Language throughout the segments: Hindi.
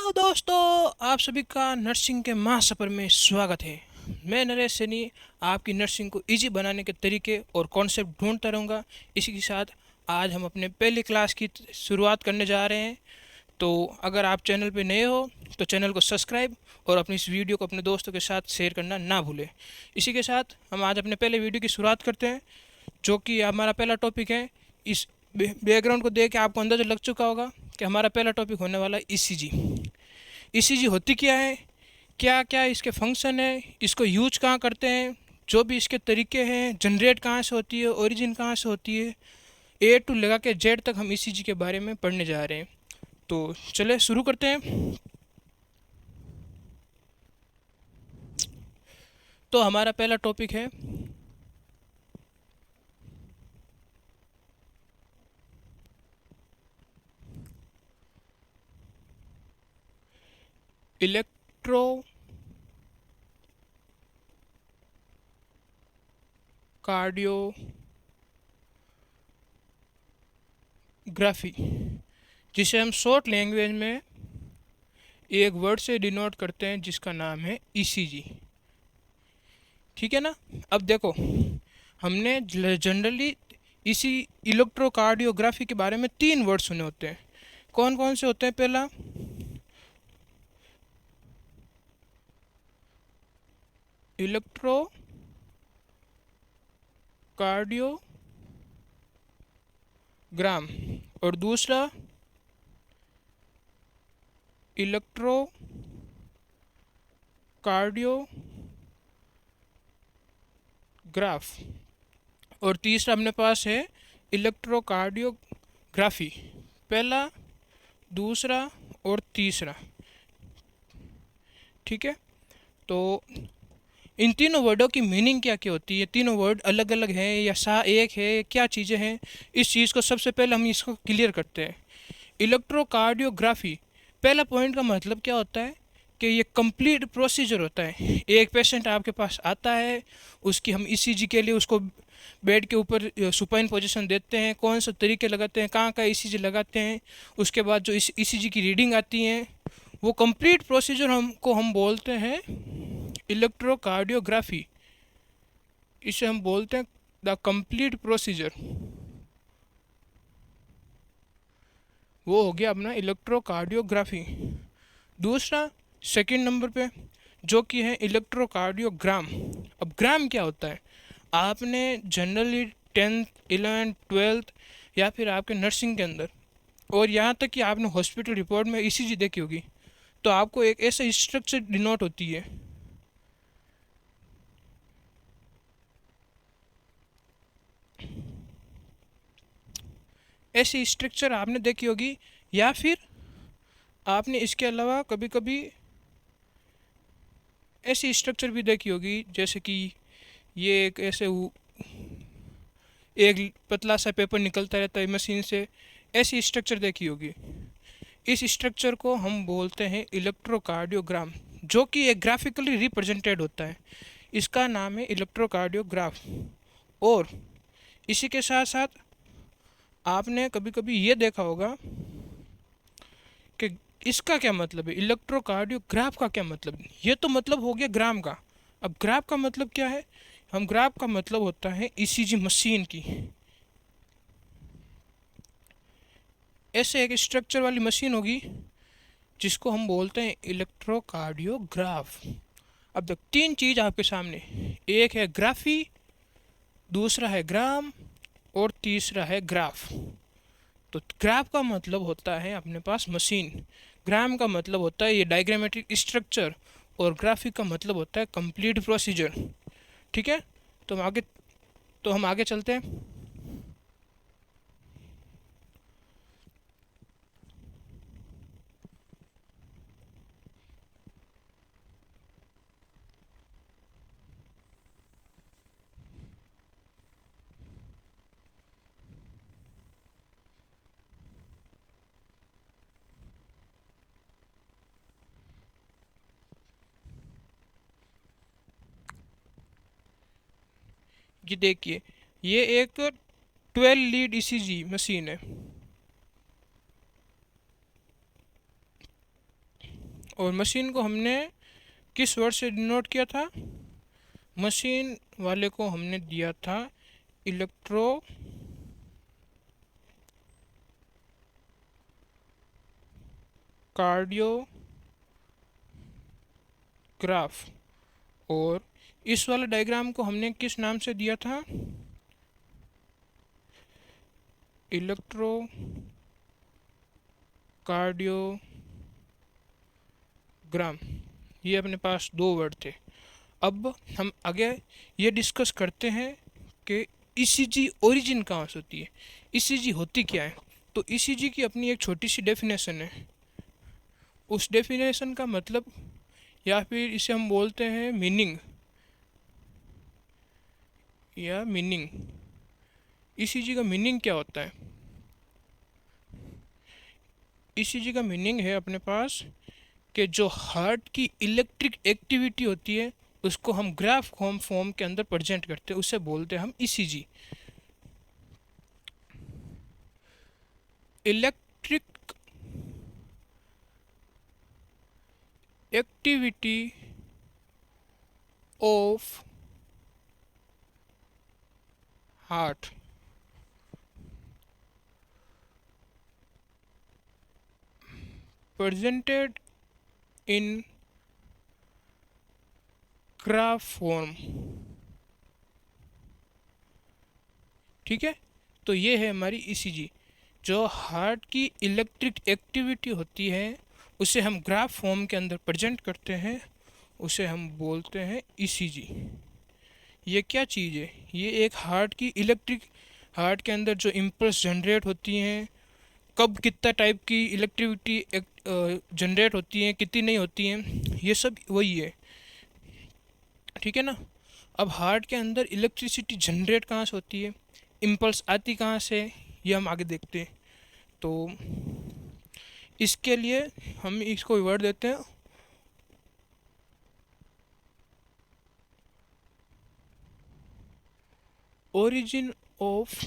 हेलो दोस्तों, आप सभी का नर्सिंग के महासफर में स्वागत है। मैं नरेश सैनी आपकी नर्सिंग को इजी बनाने के तरीके और कॉन्सेप्ट ढूंढता रहूँगा। इसी के साथ आज हम अपने पहली क्लास की शुरुआत करने जा रहे हैं। तो अगर आप चैनल पे नए हो तो चैनल को सब्सक्राइब और अपनी इस वीडियो को अपने दोस्तों के साथ शेयर करना ना भूलें। इसी के साथ हम आज अपने पहले वीडियो की शुरुआत करते हैं, जो कि हमारा पहला टॉपिक है। इस बैकग्राउंड को देख के आपको अंदाजा लग चुका होगा कि हमारा पहला टॉपिक होने वाला है ईसीजी। ईसीजी होती क्या है, क्या क्या इसके फंक्शन है, इसको यूज कहाँ करते हैं, जो भी इसके तरीके हैं, जनरेट कहाँ से होती है, ओरिजिन कहाँ से होती है, ए टू लगा के जेड तक हम ईसीजी के बारे में पढ़ने जा रहे हैं। तो चले शुरू करते हैं। तो हमारा पहला टॉपिक है इलेक्ट्रो कार्डियोग्राफी, जिसे हम शॉर्ट लैंग्वेज में एक वर्ड से डिनोट करते हैं, जिसका नाम है ईसीजी। ठीक है ना। अब देखो, हमने जनरली इसी इलेक्ट्रोकार्डियोग्राफी के बारे में तीन वर्ड सुने होते हैं। कौन कौन से होते हैं? पहला इलेक्ट्रोकार्डियोग्राम और दूसरा इलेक्ट्रोकार्डियोग्राफ और तीसरा अपने पास है इलेक्ट्रोकार्डियोग्राफी। पहला, दूसरा और तीसरा। ठीक है। तो इन तीनों वर्डों की मीनिंग क्या क्या होती है? तीनों वर्ड अलग अलग हैं या सा एक है? क्या चीज़ें हैं? इस चीज़ को सबसे पहले हम इसको क्लियर करते हैं। इलेक्ट्रोकार्डियोग्राफी, पहला पॉइंट का मतलब क्या होता है कि ये कंप्लीट प्रोसीजर होता है। एक पेशेंट आपके पास आता है, उसकी हम ईसीजी के लिए उसको बेड के ऊपर सुपाइन पोजीशन देते हैं, कौन सा तरीके लगाते हैं, कहाँ का ईसीजी लगाते हैं, उसके बाद जो इस ईसीजी की रीडिंग आती है, वो कंप्लीट प्रोसीजर हम बोलते हैं इलेक्ट्रोकार्डियोग्राफी। इसे हम बोलते हैं द कंप्लीट प्रोसीजर। वो हो गया अपना इलेक्ट्रोकार्डियोग्राफी। दूसरा, सेकंड नंबर पे, जो कि है इलेक्ट्रोकार्डियोग्राम। अब ग्राम क्या होता है? आपने जनरली 10th 11th 12th या फिर आपके नर्सिंग के अंदर और यहाँ तक कि आपने हॉस्पिटल रिपोर्ट में ईसीजी देखी होगी, तो आपको एक ऐसा स्ट्रक्चर डिनोट होती है। ऐसी स्ट्रक्चर आपने देखी होगी, या फिर आपने इसके अलावा कभी कभी ऐसी स्ट्रक्चर भी देखी होगी, जैसे कि ये एक ऐसे एक पतला सा पेपर निकलता रहता है मशीन से। ऐसी स्ट्रक्चर देखी होगी। इस स्ट्रक्चर को हम बोलते हैं इलेक्ट्रोकार्डियोग्राम, जो कि एक ग्राफिकली रिप्रेजेंटेड होता है। इसका नाम है इलेक्ट्रोकार्डियोग्राफ। और इसी के साथ साथ आपने कभी कभी ये देखा होगा कि इसका क्या मतलब है, इलेक्ट्रोकार्डियोग्राफ का क्या मतलब है। ये तो मतलब हो गया ग्राम का। अब ग्राफ का मतलब क्या है? हम ग्राफ का मतलब होता है ईसीजी मशीन की। ऐसे एक स्ट्रक्चर वाली मशीन होगी जिसको हम बोलते हैं इलेक्ट्रोकार्डियोग्राफ। अब तक तीन चीज़ आपके सामने, एक है ग्राफी, दूसरा है ग्राम और तीसरा है ग्राफ। तो ग्राफ का मतलब होता है अपने पास मशीन, ग्राम का मतलब होता है ये डायग्रामेटिक स्ट्रक्चर, और ग्राफिक का मतलब होता है कंप्लीट प्रोसीजर। ठीक है। तो हम आगे चलते हैं। ये देखिए, ये एक 12 लीड ईसीजी मशीन है। और मशीन को हमने किस वर्ड से डिनोट किया था? मशीन वाले को हमने दिया था इलेक्ट्रो कार्डियोग्राफ, और इस वाले डायग्राम को हमने किस नाम से दिया था? Electro cardiogram. ये अपने पास दो वर्ड थे। अब हम आगे ये डिस्कस करते हैं कि ईसीजी ओरिजिन कहाँ से होती है, ईसीजी होती क्या है। तो ईसीजी की अपनी एक छोटी सी डेफिनेशन है। उस डेफिनेशन का मतलब, या फिर इसे हम बोलते हैं मीनिंग, या मीनिंग। ईसीजी का मीनिंग क्या होता है? ईसीजी का मीनिंग है अपने पास कि जो हार्ट की इलेक्ट्रिक एक्टिविटी होती है उसको हम ग्राफ फॉर्म के अंदर प्रेजेंट करते हैं, उसे बोलते हैं हम ECG. Electric activity of heart presented in graph form। ठीक है, तो ये है हमारी ईसीजी। जो हार्ट की इलेक्ट्रिक एक्टिविटी होती है उसे हम ग्राफ फॉर्म के अंदर प्रेजेंट करते हैं, उसे हम बोलते हैं ईसीजी। ये क्या चीज़ है? ये एक हार्ट की इलेक्ट्रिक, हार्ट के अंदर जो इम्पल्स जनरेट होती हैं, कब कितना टाइप की इलेक्ट्रिविटी जनरेट होती हैं, कितनी नहीं होती हैं, ये सब वही है। ठीक है ना। अब हार्ट के अंदर इलेक्ट्रिसिटी जनरेट कहाँ से होती है, इम्पल्स आती कहाँ से, ये हम आगे देखते हैं। तो इसके लिए हम इसको वर्ड देते हैं origin of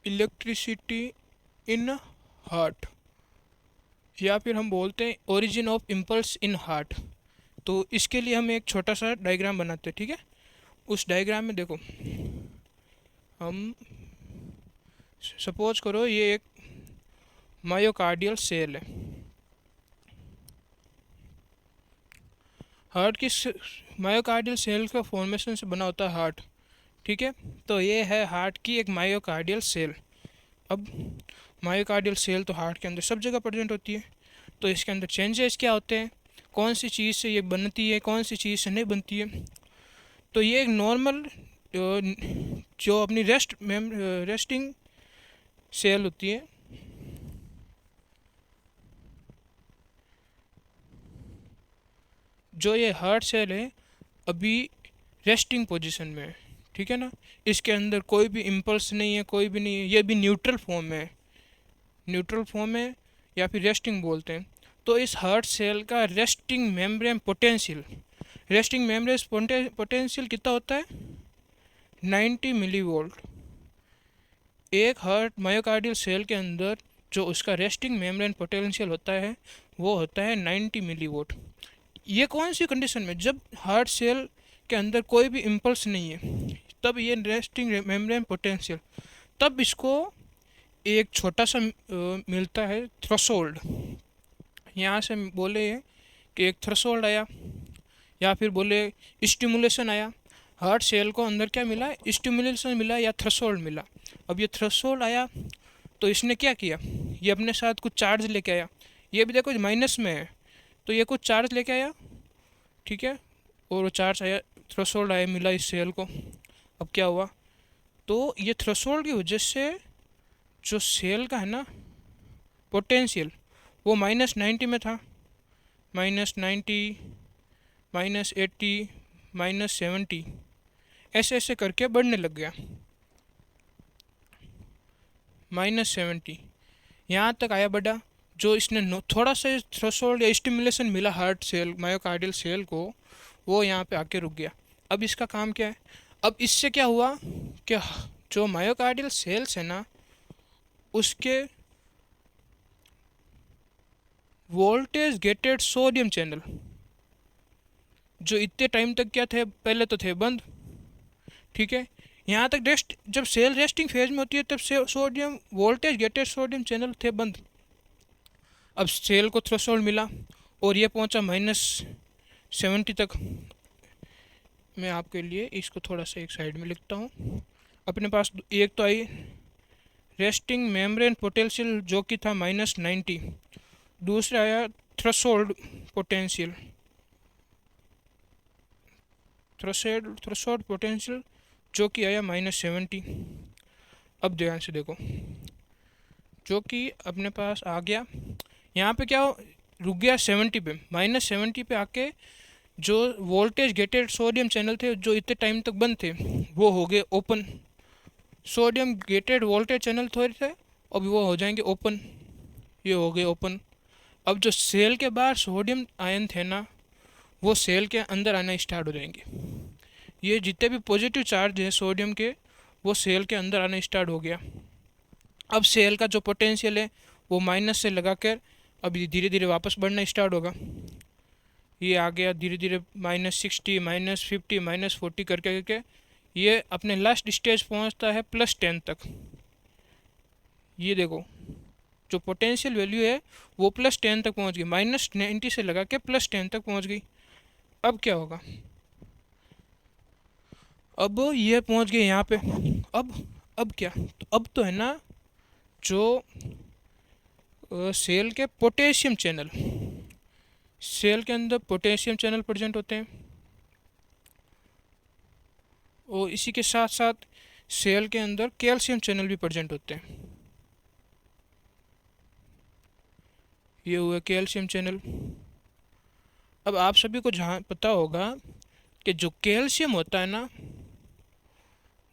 electricity in heart, या फिर हम बोलते हैं origin of impulse in heart. तो इसके लिए हम एक छोटा सा डायग्राम बनाते हैं। ठीक है, उस डायग्राम में देखो, हम सपोज करो ये एक मायोकार्डियल सेल है। हार्ट की मायोकार्डियल सेल का फॉर्मेशन से बना होता है हार्ट। ठीक है, तो ये है हार्ट की एक मायोकार्डियल सेल। अब मायोकार्डियल सेल तो हार्ट के अंदर सब जगह प्रेजेंट होती है। तो इसके अंदर चेंजेस क्या होते हैं, कौन सी चीज़ से ये बनती है, कौन सी चीज़ से नहीं बनती है। तो ये एक नॉर्मल जो अपनी रेस्टिंग सेल होती है, जो ये हार्ट सेल है अभी रेस्टिंग पोजीशन में है। ठीक है ना, इसके अंदर कोई भी इम्पल्स नहीं है, कोई भी नहीं है, ये भी न्यूट्रल फॉर्म में है, न्यूट्रल फॉर्म में या फिर रेस्टिंग बोलते हैं। तो इस हार्ट सेल का resting membrane potential, resting membrane potential कितना होता है? 90 मिलीवोल्ट। एक हार्ट मायोकार्डियल सेल के अंदर जो उसका रेस्टिंग मेम्ब्रेन पोटेंशियल होता है वो होता है 90 मिलीवोल्ट। ये कौन सी कंडीशन में? जब हार्ट सेल के अंदर कोई भी इम्पल्स नहीं है, तब ये रेस्टिंग मेम्ब्रेन पोटेंशियल, तब इसको एक छोटा सा मिलता है थ्रेशोल्ड। यहाँ से बोले कि एक थ्रेशोल्ड आया, या फिर बोले स्टिमुलेशन आया। हार्ट सेल को अंदर क्या मिला? स्टिमुलेशन मिला या थ्रेशोल्ड मिला। अब ये थ्रेशोल्ड आया तो इसने क्या किया, ये अपने साथ कुछ चार्ज लेके आया। ये भी देखो माइनस में है, तो ये कुछ चार्ज लेके आया। ठीक है, और वो चार्ज आया, थ्रेशोल्ड आया, मिला इस सेल को। अब क्या हुआ? तो ये थ्रेशोल्ड की वजह से जो सेल का है ना पोटेंशियल, वो -90 में था, -90, -80, -70, ऐसे ऐसे करके बढ़ने लग गया। -70 यहाँ तक आया बढ़ा। जो इसने थोड़ा सा थ्रेशोल्ड या स्टिमुलेशन मिला हार्ट सेल मायोकार्डियल सेल को, वो यहाँ पे आके रुक गया। अब इसका काम क्या है? अब इससे क्या हुआ कि जो मायोकार्डियल सेल्स है ना, उसके वोल्टेज गेटेड सोडियम चैनल जो इतने टाइम तक क्या थे, पहले तो थे बंद। ठीक है, यहाँ तक रेस्ट, जब सेल रेस्टिंग फेज में होती है तब से sodium voltage gated sodium channel थे बंद। अब सेल को थ्रेशोल्ड मिला और ये पहुंचा -70 तक। मैं आपके लिए इसको थोड़ा सा एक साइड में लिखता हूँ। अपने पास एक तो आई रेस्टिंग मेम्ब्रेन पोटेंशियल जो कि था -90, दूसरा आया थ्रेशोल्ड पोटेंशियल, थ्रेशोल्ड पोटेंशियल जो कि आया -70। अब ध्यान से देखो, जो कि अपने पास आ गया, यहाँ पे क्या रुक गया 70 पे, -70 पे आके जो वोल्टेज गेटेड सोडियम चैनल थे जो इतने टाइम तक बंद थे वो हो गए open. Sodium gated voltage channel थोड़े थे, अब वो हो जाएंगे ओपन, ये हो गए ओपन। अब जो सेल के बाहर सोडियम आयन थे ना, वो सेल के अंदर आना स्टार्ट हो जाएंगे। ये जितने भी पॉजिटिव चार्ज हैं सोडियम के, वो सेल के अंदर आना स्टार्ट हो गया। अब सेल का जो पोटेंशियल है वो माइनस से लगा कर अब ये धीरे धीरे वापस बढ़ना स्टार्ट होगा। ये आ गया धीरे धीरे -60, -50, -40 करके करके ये अपने लास्ट स्टेज पहुंचता है +10 तक। ये देखो, जो पोटेंशियल वैल्यू है वो +10 तक पहुंच गई, -90 से लगा के +10 तक पहुंच गई। अब क्या होगा, अब ये पहुंच गए यहाँ पे। अब क्या, तो अब तो है ना जो सेल के पोटेशियम चैनल, सेल के अंदर पोटेशियम चैनल प्रेजेंट होते हैं और इसी के साथ साथ सेल के अंदर कैल्शियम चैनल भी प्रेजेंट होते हैं। ये हुए कैल्शियम चैनल। अब आप सभी को जहाँ पता होगा कि जो कैल्शियम होता है ना,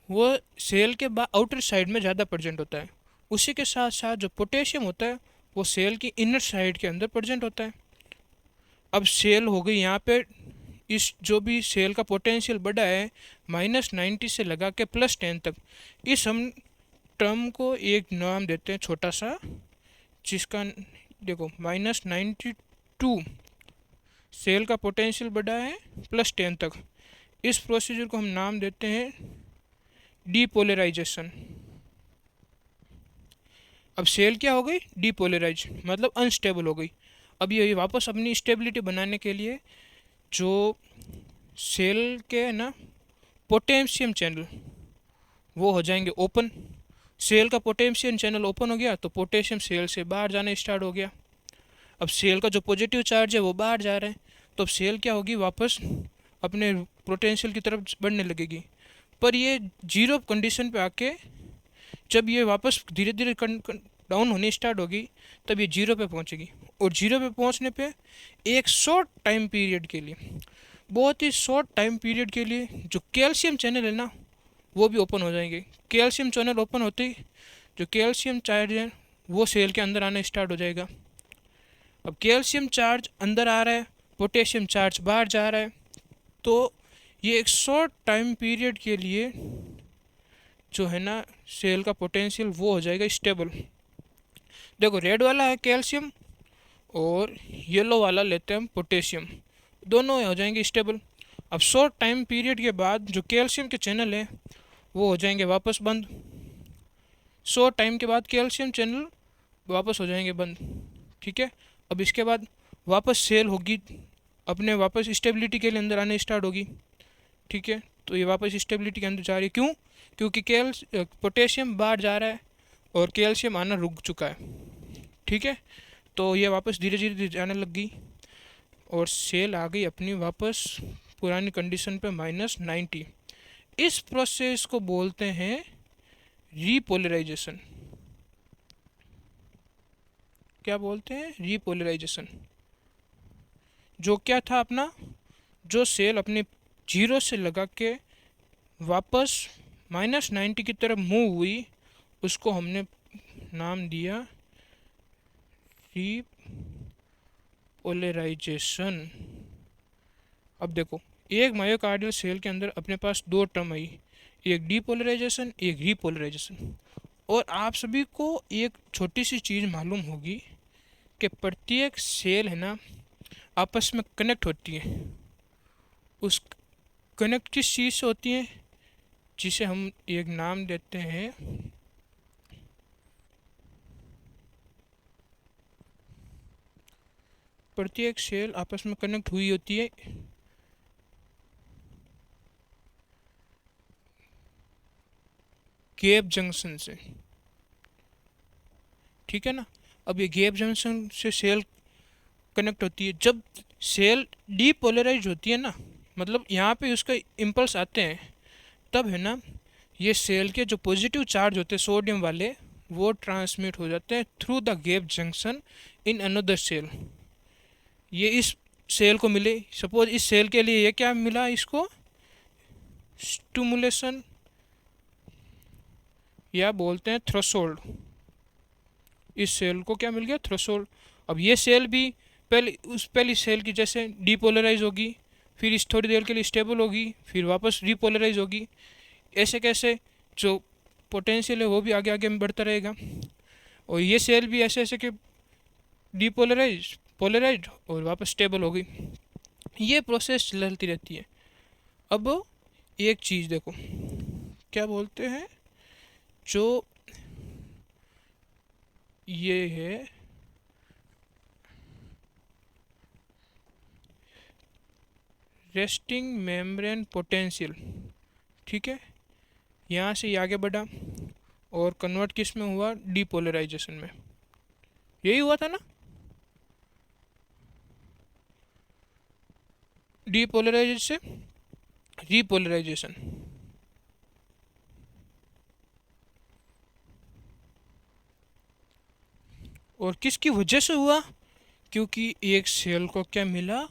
वो सेल के आउटर साइड में ज़्यादा प्रेजेंट होता है। उसी के साथ साथ जो पोटेशियम होता है वो सेल की इनर साइड के अंदर प्रेजेंट होता है। अब सेल हो गई यहाँ पे, इस जो भी सेल का पोटेंशियल बढ़ा है -90 से लगा के +10 तक, इस हम टर्म को एक नाम देते हैं छोटा सा, जिसका देखो -92 सेल का पोटेंशियल बढ़ा है +10 तक। इस प्रोसीजर को हम नाम देते हैं डीपोलराइजेशन। अब सेल क्या हो गई, डीपोलराइज, मतलब अनस्टेबल हो गई। अब ये वापस अपनी स्टेबिलिटी बनाने के लिए जो सेल के ना पोटेशियम चैनल वो हो जाएंगे ओपन। सेल का पोटेशियम चैनल ओपन हो गया तो पोटेशियम सेल से बाहर जाना स्टार्ट हो गया। अब सेल का जो पॉजिटिव चार्ज है वो बाहर जा रहा है, तो अब सेल क्या होगी, वापस अपने पोटेंशियल की तरफ बढ़ने लगेगी। पर ये जीरो कंडीशन पे आके जब ये वापस धीरे धीरे डाउन होने स्टार्ट होगी तब ये जीरो पे पहुंचेगी। और जीरो पे पहुंचने पे एक शॉर्ट टाइम पीरियड के लिए, बहुत ही शॉर्ट टाइम पीरियड के लिए जो कैल्शियम चैनल है ना वो भी ओपन हो जाएंगे। कैल्शियम चैनल ओपन होते ही जो कैल्शियम चार्ज है वो सेल के अंदर आना स्टार्ट हो जाएगा। अब कैल्शियम चार्ज अंदर आ रहा है, पोटेशियम चार्ज बाहर जा रहा है, तो ये एक शॉर्ट टाइम पीरियड के लिए जो है ना सेल का पोटेंशियल वो हो जाएगा स्टेबल। देखो, रेड वाला है कैल्शियम और येलो वाला लेते हैं हम पोटेशियम, दोनों हो जाएंगे स्टेबल। अब शॉर्ट टाइम पीरियड के बाद जो कैल्शियम के चैनल है वो हो जाएंगे वापस बंद। शॉर्ट टाइम के बाद कैल्शियम चैनल वापस हो जाएंगे बंद। ठीक है, अब इसके बाद वापस सेल होगी, अपने वापस स्टेबिलिटी के लिए अंदर आने स्टार्ट होगी। ठीक है, तो ये वापस स्टेबिलिटी के अंदर जा रही है, क्यों, क्योंकि पोटेशियम बाहर जा रहा है और कैल्शियम आना रुक चुका है। ठीक है, तो ये वापस धीरे धीरे जाने लग गई और सेल आ गई अपनी वापस पुरानी कंडीशन पे -90। इस प्रोसेस को बोलते हैं रीपोलराइजेशन। क्या बोलते हैं, रीपोलराइजेशन। जो क्या था अपना, जो सेल अपने जीरो से लगा के वापस -90 की तरफ मूव हुई, उसको हमने नाम दिया रीपोलराइजेशन। अब देखो, एक मायोकार्डियल सेल के अंदर अपने पास दो टर्म आई, एक डीपोलराइजेशन, एक रीपोलराइजेशन। और आप सभी को एक छोटी सी चीज़ मालूम होगी कि प्रत्येक सेल है ना आपस में कनेक्ट होती है। उस कनेक्ट किस चीज़ से होती है, जिसे हम एक नाम देते हैं प्रत्येक सेल आपस में कनेक्ट हुई होती है गैप जंक्शन से, ठीक है ना। अब ये गैप जंक्शन से सेल कनेक्ट होती है। जब सेल डीपोलराइज होती है ना, मतलब यहाँ पे उसका इम्पल्स आते हैं, तब है ना ये सेल के जो पॉजिटिव चार्ज होते हैं सोडियम वाले, वो ट्रांसमिट हो जाते हैं through the gap junction in another cell. ये इस सेल को मिले, सपोज इस सेल के लिए ये क्या मिला इसको, स्टिमुलेशन या बोलते हैं थ्रेशोल्ड। इस सेल को क्या मिल गया, थ्रेशोल्ड। अब ये सेल भी पहली सेल की जैसे डीपोलराइज होगी, फिर इस थोड़ी देर के लिए स्टेबल होगी, फिर वापस रीपोलराइज होगी। ऐसे कैसे जो पोटेंशियल है वो भी आगे आगे में बढ़ता रहेगा, और ये सेल भी ऐसे ऐसे कि डीपोलराइज पोलराइज और वापस स्टेबल होगी। ये प्रोसेस चलती रहती है। अब एक चीज़ देखो, क्या बोलते हैं, जो ये है रेस्टिंग मेम्ब्रेन पोटेंशियल, ठीक है। यहाँ से ये आगे बढ़ा और कन्वर्ट किस में हुआ, डीपोलराइजेशन में। यही हुआ था ना, डीपोलराइजेशन से रीपोलराइजेशन। और किसकी वजह से हुआ, क्योंकि एक सेल को क्या मिला,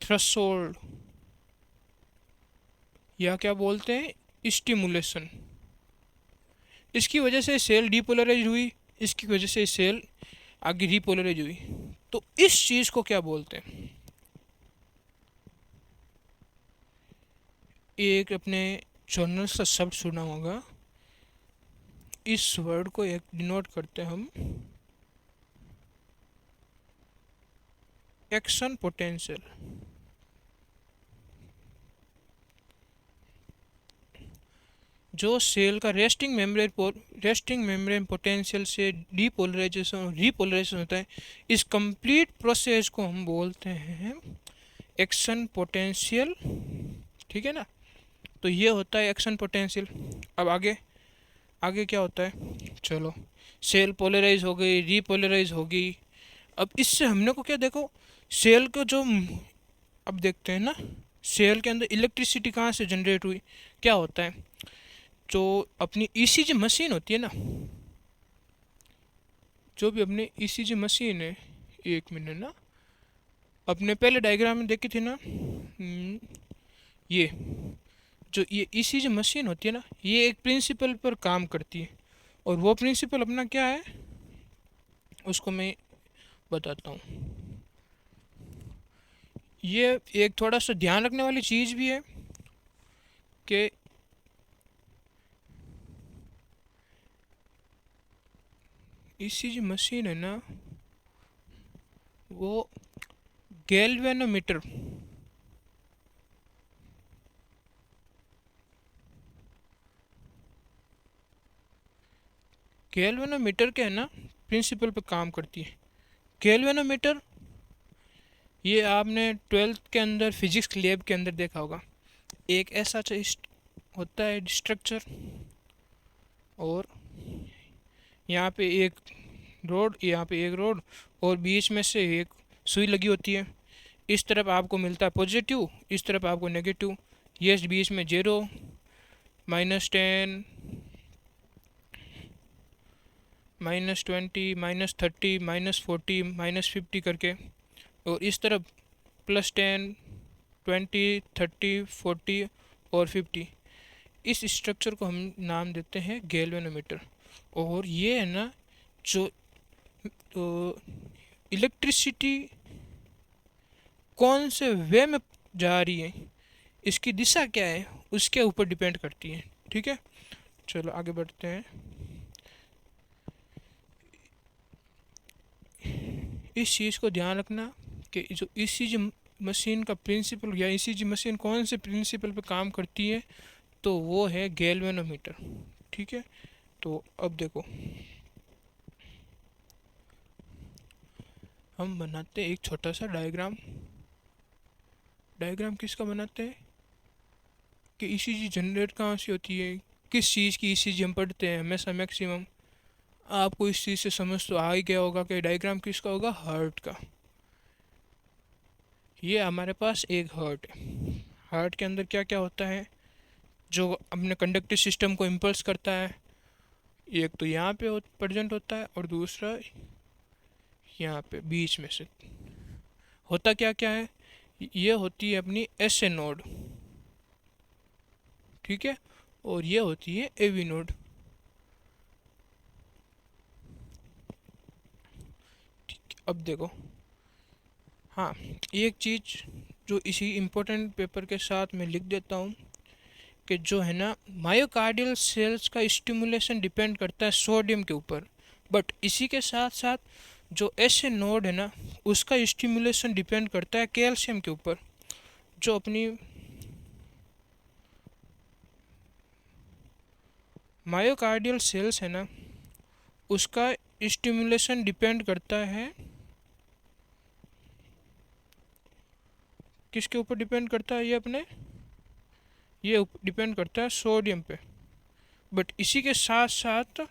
थ्रेशोल्ड, या क्या बोलते हैं स्टिमुलेशन। इसकी वजह से सेल डीपोलराइज हुई, इसकी वजह से सेल आगे रीपोलराइज हुई। तो इस चीज़ को क्या बोलते हैं, एक अपने जर्नल का शब्द सुना होगा, इस वर्ड को एक डिनोट करते हैं हम एक्शन पोटेंशियल। जो सेल का रेस्टिंग मेम्ब्रेन पोटेंशियल से डीपोलराइजेशन और रीपोलराइजेशन होता है, इस कंप्लीट प्रोसेस को हम बोलते हैं एक्शन पोटेंशियल, ठीक है ना। तो ये होता है एक्शन पोटेंशियल। अब आगे आगे क्या होता है, चलो सेल पोलराइज हो गई, रीपोलराइज हो गई। अब इससे हमने को क्या देखो, सेल को जो अब देखते हैं ना, सेल के अंदर इलेक्ट्रिसिटी कहाँ से जनरेट हुई, क्या होता है, जो अपनी ईसीजी मशीन होती है ना, जो भी अपनी ईसीजी मशीन है, एक मिनट ना, अपने पहले डायग्राम में देखी थी ना, ये जो ये ईसीजी मशीन होती है ना, ये एक प्रिंसिपल पर काम करती है, और वो प्रिंसिपल अपना क्या है उसको मैं बताता हूँ। ये एक थोड़ा सा ध्यान रखने वाली चीज़ भी है कि ईसीजी मशीन है ना, वो गैल्वेनोमीटर, गैल्वेनोमीटर के है ना प्रिंसिपल पे काम करती है। गैल्वेनोमीटर ये आपने ट्वेल्थ के अंदर फिजिक्स लैब के अंदर देखा होगा। एक ऐसा होता है स्ट्रक्चर, और यहाँ पे एक रोड, यहाँ पे एक रोड, और बीच में से एक सुई लगी होती है। इस तरफ आपको मिलता है पॉजिटिव, इस तरफ आपको नेगेटिव। ये बीच में 0, -10, -20, -30, -40, -50 करके, और इस तरफ +10, 20, 30, 40 और 50। इस स्ट्रक्चर को हम नाम देते हैं गैल्वेनोमीटर। और ये है ना जो इलेक्ट्रिसिटी कौन से वे में जा रही है, इसकी दिशा क्या है, उसके ऊपर डिपेंड करती है, ठीक है। चलो आगे बढ़ते हैं। इस चीज़ को ध्यान रखना कि जो ईसीजी मशीन का प्रिंसिपल या ईसीजी मशीन कौन से प्रिंसिपल पे काम करती है, तो वो है गैल्वेनोमीटर। ठीक है, तो अब देखो हम बनाते हैं एक छोटा सा डायग्राम। डायग्राम किसका बनाते हैं कि ईसीजी जनरेट कहाँ से होती है, किस चीज़ की ईसीजी हम पढ़ते हैं हमेशा मैक्सिमम। आपको इस चीज़ से समझ तो आ ही गया होगा कि डायग्राम किसका होगा, हार्ट का। ये हमारे पास एक हार्ट है। हार्ट के अंदर क्या क्या होता है जो अपने कंडक्टिव सिस्टम को इम्पल्स करता है, एक तो यहाँ पे प्रेजेंट होता है और दूसरा यहाँ पे बीच में से। होता क्या क्या है, ये होती है अपनी एस ए नोड, ठीक है, और ये होती है ए वी नोड। अब देखो, हाँ, एक चीज़ जो इसी इम्पोर्टेंट पेपर के साथ मैं लिख देता हूँ कि जो है ना, मायोकार्डियल सेल्स का स्टिमुलेशन डिपेंड करता है सोडियम के ऊपर, बट इसी के साथ साथ जो एस ए नोड है ना, उसका स्टिमुलेशन डिपेंड करता है कैल्शियम के ऊपर। जो अपनी मायोकार्डियल सेल्स है ना, उसका स्टिमुलेशन डिपेंड करता है किसके ऊपर डिपेंड करता है, ये डिपेंड करता है सोडियम पे। बट इसी के साथ साथ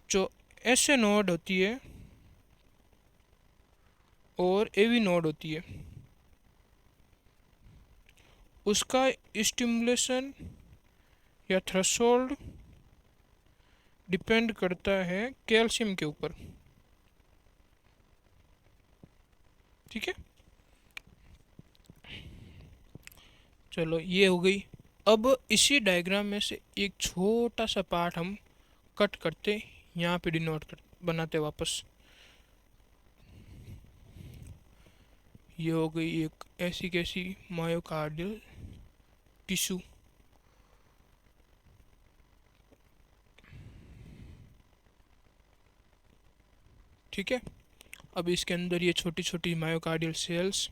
जो एस ए नोड होती है और ए वी नोड होती है, उसका स्टिमुलेशन या थ्रेशोल्ड डिपेंड करता है कैल्शियम के ऊपर। ठीक है, चलो ये हो गई। अब इसी डायग्राम में से एक छोटा सा पार्ट हम कट करते, यहाँ पे डिनोट कर बनाते वापस। ये हो गई एक ऐसी कैसी मायोकार्डियल टिश्यू। ठीक है, अब इसके अंदर ये छोटी छोटी मायोकार्डियल सेल्स,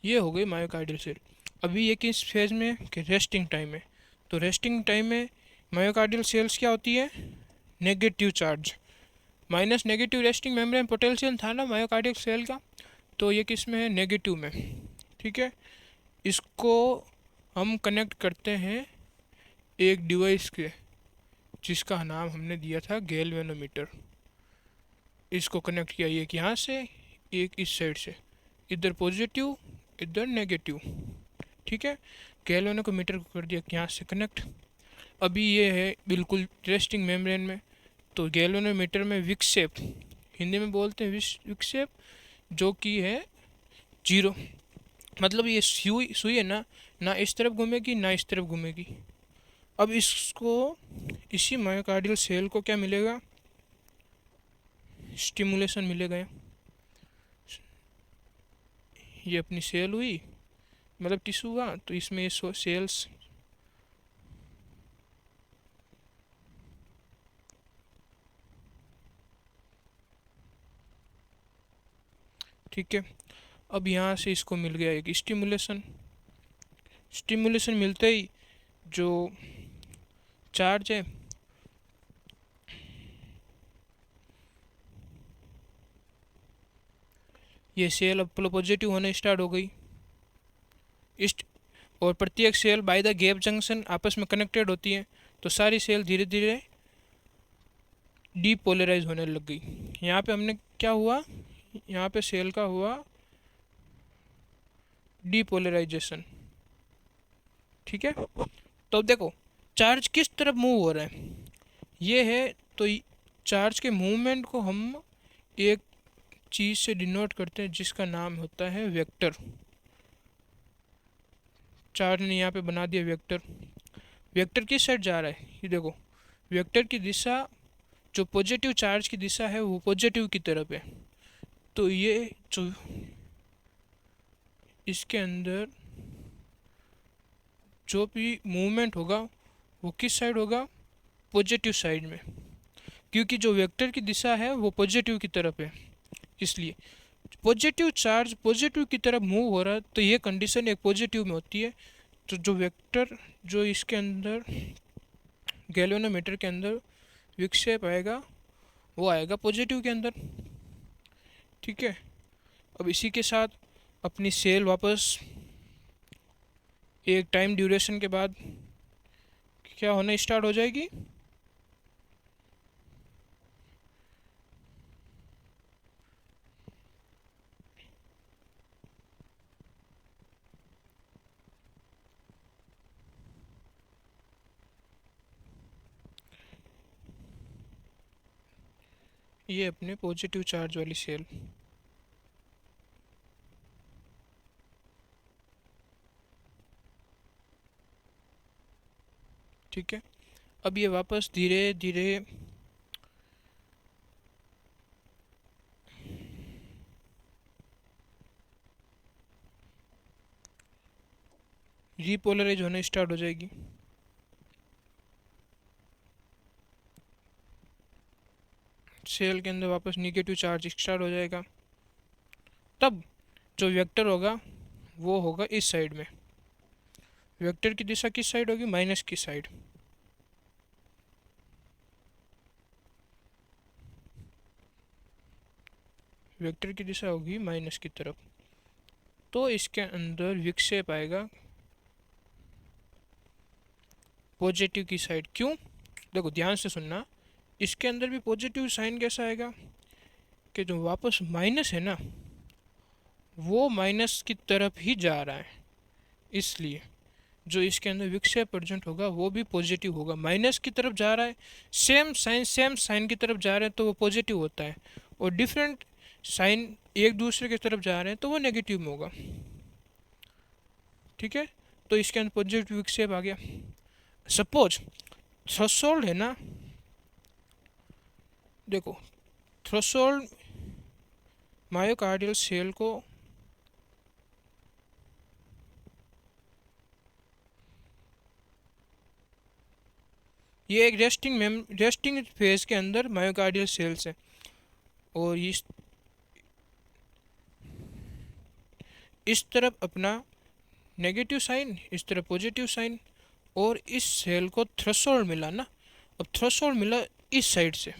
ये हो गई मायोकार्डियल सेल। अभी ये किस फेज में कि रेस्टिंग टाइम में। तो रेस्टिंग टाइम में मायोकार्डियल सेल्स क्या होती है, negative charge, minus negative resting membrane potential था ना मायोकार्डियल सेल का, तो ये किस में है, नेगेटिव में। ठीक है, इसको हम कनेक्ट करते हैं एक डिवाइस के, जिसका नाम हमने दिया था गैल्वेनोमीटर। इसको कनेक्ट किया एक यहाँ से, एक इस साइड से, इधर पॉजिटिव इधर नेगेटिव। ठीक है, गैल्वेनोमीटर को कर दिया यहाँ से कनेक्ट। अभी ये है बिल्कुल रेस्टिंग मेम्ब्रेन में, तो गैल्वेनोमीटर में विक्षेप, हिंदी में बोलते हैं विक्षेप, जो कि है 0। मतलब ये सुई सुई है ना, ना इस तरफ घूमेगी ना इस तरफ घूमेगी। अब इसको, इसी मायोकार्डियल सेल को क्या मिलेगा, स्टिमुलेशन मिलेगा। ये अपनी सेल हुई, मतलब टिश्यू हुआ, तो इसमें ये सेल्स, ठीक है। अब यहाँ से इसको मिल गया एक स्टिमुलेशन। स्टिमुलेशन मिलते ही जो चार्ज है ये सेल अब पॉजिटिव होने स्टार्ट हो गई। इस और प्रत्येक cell by the gap junction आपस में कनेक्टेड होती है, तो सारी सेल धीरे धीरे डीपोलराइज होने लग गई। यहाँ पे हमने क्या हुआ, यहाँ पे सेल का हुआ डीपोलराइजेशन। ठीक है, तो अब देखो चार्ज किस तरफ मूव हो रहा है, ये है। तो चार्ज के मूवमेंट को हम एक चीज़ से डिनोट करते हैं जिसका नाम होता है वेक्टर। चार्ज ने यहाँ पे बना दिया वेक्टर। वेक्टर किस साइड जा रहा है, ये देखो, वेक्टर की दिशा, जो पॉजिटिव चार्ज की दिशा है वो पॉजिटिव की तरफ है। तो ये जो इसके अंदर जो भी मूवमेंट होगा वो किस साइड होगा, पॉजिटिव साइड में, क्योंकि जो वेक्टर की दिशा है वो पॉजिटिव की तरफ है। इसलिए पॉजिटिव चार्ज पॉजिटिव की तरफ मूव हो रहा है तो ये कंडीशन एक पॉजिटिव में होती है। तो जो वेक्टर जो इसके अंदर गैल्वेनोमीटर के अंदर विक्षेप आएगा वो आएगा पॉजिटिव के अंदर। ठीक है, अब इसी के साथ अपनी सेल वापस एक टाइम ड्यूरेशन के बाद क्या होना स्टार्ट हो जाएगी, ये अपने पॉजिटिव चार्ज वाली सेल। ठीक है, अब ये वापस धीरे धीरे रीपोलराइज होने स्टार्ट हो जाएगी। सेल के अंदर वापस निगेटिव चार्ज स्टार्ट हो जाएगा। तब जो वेक्टर होगा वो होगा इस साइड में। वेक्टर की दिशा किस साइड होगी, माइनस की साइड। वेक्टर की दिशा होगी माइनस की तरफ, तो इसके अंदर विक्षेप आएगा पॉजिटिव की साइड। क्यों, देखो ध्यान से सुनना, इसके अंदर भी पॉजिटिव साइन कैसा आएगा कि जो वापस माइनस है ना वो माइनस की तरफ ही जा रहा है, इसलिए जो इसके अंदर विक्षेप प्रेजेंट होगा वो भी पॉजिटिव होगा। माइनस की तरफ जा रहा है, सेम साइन की तरफ जा रहे हैं तो वो पॉजिटिव होता है, और डिफरेंट साइन एक दूसरे की तरफ जा रहे हैं तो वो नेगेटिव में होगा। ठीक है, तो इसके अंदर पॉजिटिव विक्षेप आ गया। सपोज थ्रेशोल्ड है ना, देखो थ्रेशोल्ड मायोकार्डियल सेल को ये एक रेस्टिंग फेज के अंदर मायोकार्डियल सेल्स है, और इस तरफ अपना नेगेटिव साइन, इस तरफ पॉजिटिव साइन, और इस सेल को थ्रेशोल्ड मिला ना। अब थ्रेशोल्ड मिला इस साइड से,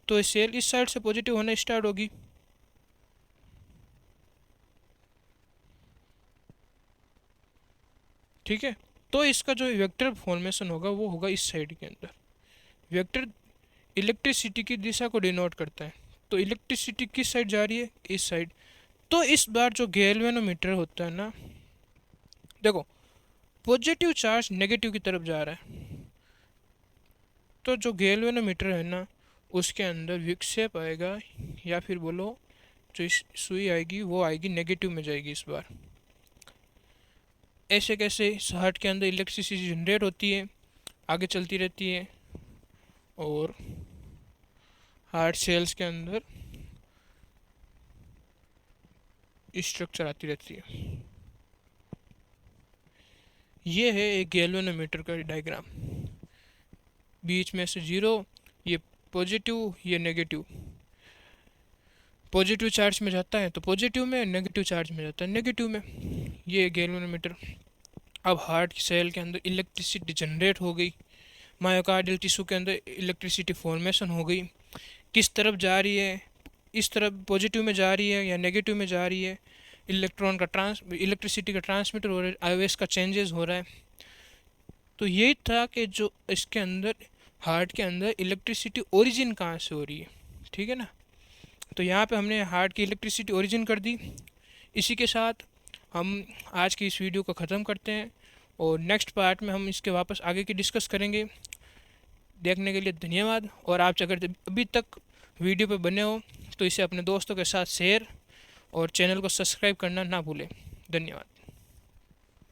तो सेल इस साइड से पॉजिटिव होना स्टार्ट होगी। ठीक है, तो इसका जो वेक्टर फॉर्मेशन होगा वो होगा इस साइड के अंदर। वेक्टर इलेक्ट्रिसिटी की दिशा को डिनोट करता है, तो इलेक्ट्रिसिटी किस साइड जा रही है, इस साइड। तो इस बार जो गैल्वेनोमीटर होता है ना, देखो पॉजिटिव चार्ज नेगेटिव की तरफ जा रहा है, तो जो गैल्वेनोमीटर है ना उसके अंदर विक्षेप आएगा, या फिर बोलो जो सुई आएगी वो आएगी नेगेटिव में जाएगी इस बार। ऐसे कैसे हार्ट के अंदर इलेक्ट्रिसिटी जनरेट होती है, आगे चलती रहती है, और हार्ट सेल्स के अंदर स्ट्रक्चर आती रहती है। ये है एक गैल्वेनोमीटर का डायग्राम। बीच में से जीरो, ये पॉजिटिव ये नेगेटिव, पॉजिटिव चार्ज में जाता है तो पॉजिटिव में, नेगेटिव चार्ज में जाता है नेगेटिव में। ये गैल्वेनोमीटर। अब हार्ट की सेल के अंदर इलेक्ट्रिसिटी जनरेट हो गई, मायोकार्डियल टिश्यू के अंदर इलेक्ट्रिसिटी फॉर्मेशन हो गई, किस तरफ जा रही है, इस तरफ पॉजिटिव में जा रही है या नेगेटिव में जा रही है, इलेक्ट्रॉन का इलेक्ट्रिसिटी का ट्रांसमिटर हो रहा है, आईओएस का चेंजेस हो रहा है। तो यही था कि जो इसके अंदर हार्ट के अंदर इलेक्ट्रिसिटी ओरिजिन कहाँ से हो रही है। ठीक है ना, तो यहाँ पे हमने हार्ट की इलेक्ट्रिसिटी ओरिजिन कर दी। इसी के साथ हम आज की इस वीडियो को ख़त्म करते हैं, और नेक्स्ट पार्ट में हम इसके वापस आगे की डिस्कस करेंगे। देखने के लिए धन्यवाद, और आप अगर अभी तक वीडियो पे बने हो तो इसे अपने दोस्तों के साथ शेयर और चैनल को सब्सक्राइब करना ना भूलें। धन्यवाद।